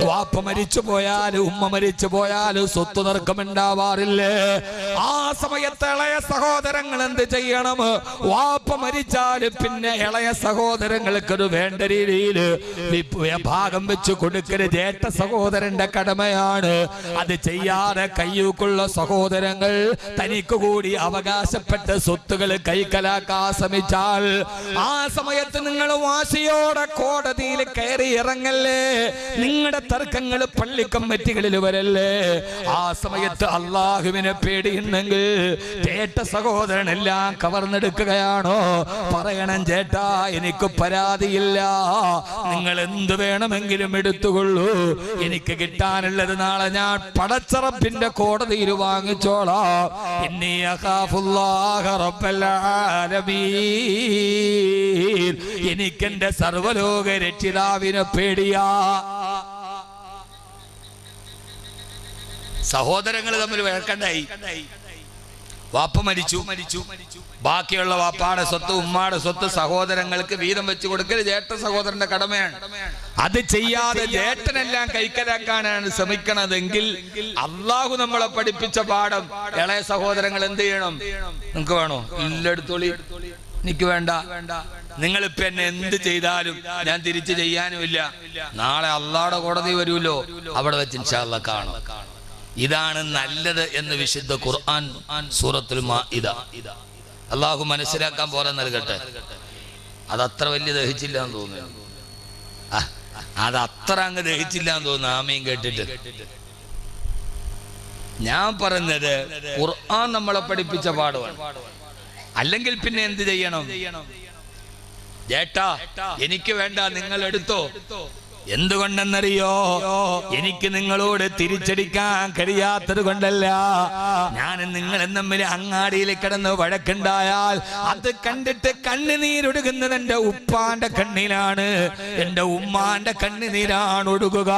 വാപ്പ മരിച്ചു പോയാൽ ഉമ്മ മരിച്ചു പോയാൽ സ്വത്ത് തർക്കമുണ്ടാവാറില്ലേ? ആ സമയത്ത് ഇളയ സഹോദരങ്ങൾ എന്ത് ചെയ്യണം? വാപ്പ മരിച്ചാൽ പിന്നെ ഇളയ സഹോദരങ്ങൾക്കൊരു വേണ്ട രീതിയിൽ ഭാഗം വെച്ച് കൊടുക്കല് ജ്യേഷ്ഠ സഹോദരന്റെ കടമയാണ്. അത് ചെയ്യാതെ കയ്യൂക്കുള്ള സഹോദരങ്ങൾ തനിക്ക് കൂടി അവകാശപ്പെട്ട സ്വത്തുകൾ കൈക്കലാക്കാൻ ശ്രമിച്ചാൽ ആ സമയത്ത് നിങ്ങൾ വാശിയോടെ കോടതിയിൽ കയറി ഇറങ്ങല്ലേ. നിങ്ങളുടെ തർക്കങ്ങൾ പള്ളി കമ്മിറ്റികളിൽ വരല്ലേ. ആ സമയത്ത് അള്ളാഹുവിനെ പേടിയുണ്ടെങ്കിൽ ചേട്ട സഹോദരനെല്ലാം കവർന്നെടുക്കുകയാണോ? പറയണം, ചേട്ടാ എനിക്ക് പരാതിയില്ല, നിങ്ങൾ എന്ത് വേണമെങ്കിലും എടുത്തുകൊള്ളൂ, എനിക്ക് കിട്ടാനുള്ളത് നാളെ ഞാൻ പടച്ചറപ്പിന്റെ കോടതിയിൽ വാങ്ങിച്ചോളാം. ഇന്നി അഖാഫുല്ലാഹ റബ്ബൽ ആലമീൻ, എനിക്കെന്റെ സർവലോക രക്ഷിതാവിനെ പേടിയാ. സഹോദരങ്ങൾ തമ്മിൽ വഴക്കണ്ടായി. വാപ്പ മരിച്ചു, ബാക്കിയുള്ള വാപ്പാടെ സ്വത്ത് ഉമ്മാടെ സ്വത്ത് സഹോദരങ്ങൾക്ക് വീതം വെച്ച് കൊടുക്കൽ ജ്യേഷ്ഠ സഹോദരന്റെ കടമയാണ്. അത് ചെയ്യാതെ ജ്യേഷ്ഠനെല്ലാം കൈക്കലാക്കാനാണ് ശ്രമിക്കണതെങ്കിൽ അള്ളാഹു നമ്മളെ പഠിപ്പിച്ച പാഠം ഇളയ സഹോദരങ്ങൾ എന്ത് ചെയ്യണം? നിങ്ങൾക്ക് വേണോ? ഇല്ലെടുത്തോളി, എനിക്ക് വേണ്ട. നിങ്ങളിപ്പോ എന്നെ എന്ത് ചെയ്താലും ഞാൻ തിരിച്ചു ചെയ്യാനുമില്ല. നാളെ അള്ളാഹുടെ കോടതി വരുമല്ലോ, അവിടെ വെച്ച് ഇൻഷാ അല്ലാഹ് കാണും. ഇതാണ് നല്ലത് എന്ന് വിശുദ്ധ ഖുർആൻ സൂറത്തുൽ മാഇദ. അള്ളാഹു മനസ്സിലാക്കാൻ പോലെ നൽകട്ടെ. അതത്ര വലിയ ദഹിച്ചില്ല എന്ന് തോന്നുന്നു. അതത്ര അങ്ങ് ദഹിച്ചില്ല എന്ന് തോന്നുന്നു ആമീൻ കേട്ടിട്ട്. ഞാൻ പറഞ്ഞത് ഖുർആൻ നമ്മളെ പഠിപ്പിച്ച പാഠമാണ്. അല്ലെങ്കിൽ പിന്നെ എന്ത് ചെയ്യണം? ചേട്ടാ എനിക്ക് വേണ്ട, നിങ്ങൾ എടുത്തോ. എന്തുകൊണ്ടെന്നറിയോ? എനിക്ക് നിങ്ങളോട് തിരിച്ചടിക്കാൻ കഴിയാത്തത് കൊണ്ടല്ല. ഞാൻ നിങ്ങളും തമ്മിൽ അങ്ങാടിയിൽ കിടന്ന് വഴക്കുണ്ടായാൽ അത് കണ്ടിട്ട് കണ്ണുനീരൊടുക്കുന്നത് എന്റെ ഉപ്പാന്റെ കണ്ണിലാണ്, എന്റെ ഉമ്മാന്റെ കണ്ണുനീരാണ് ഒടുകുക.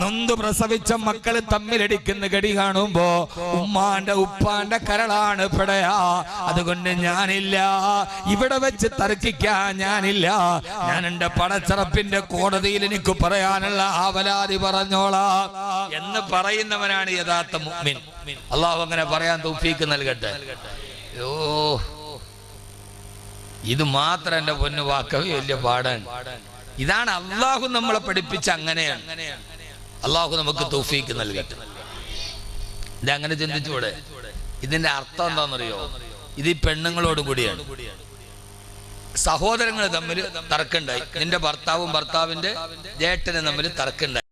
നൊന്ത് പ്രസവിച്ച മക്കള് തമ്മിലടിക്കുന്ന ഗടി കാണുമ്പോ ഉമ്മാന്റെ ഉപ്പാന്റെ കരളാണ് പെടയാ. അതുകൊണ്ട് ഞാനില്ല, ഇവിടെ വെച്ച് തർക്കിക്കാൻ ഞാനില്ല. ഞാൻ എന്റെ പടച്ചറപ്പിന്റെ കോടതിയിൽ എനിക്ക് പറയാനുള്ള ആവലാതി പറഞ്ഞോളാം എന്ന് പറയുന്നവനാണ് യഥാർത്ഥ മുഅ്മിൻ. അള്ളാഹു അങ്ങനെ പറയാൻ തൗഫീക്ക് നൽകട്ടെ. ഇത് മാത്രം എന്റെ പൊന്നു വാക്കവി വലിയ പാടാൻ. ഇതാണ് അള്ളാഹു നമ്മളെ പഠിപ്പിച്ച, അങ്ങനെയാണ്. അള്ളാഹു നമുക്ക് തൗഫീക്ക് നൽകട്ടെ. ഇതങ്ങനെ ചിന്തിച്ചൂടെ? ഇതിന്റെ അർത്ഥം എന്താണെന്നറിയോ? ഇത് ഈ പെണ്ണുങ്ങളോടും കൂടിയാണ്. സഹോദരങ്ങൾ തമ്മിൽ തർക്കമുണ്ടായി. നിന്റെ ഭർത്താവും ഭർത്താവിന്റെ ജ്യേഷ്ഠനും തമ്മിൽ തർക്കമുണ്ടായി.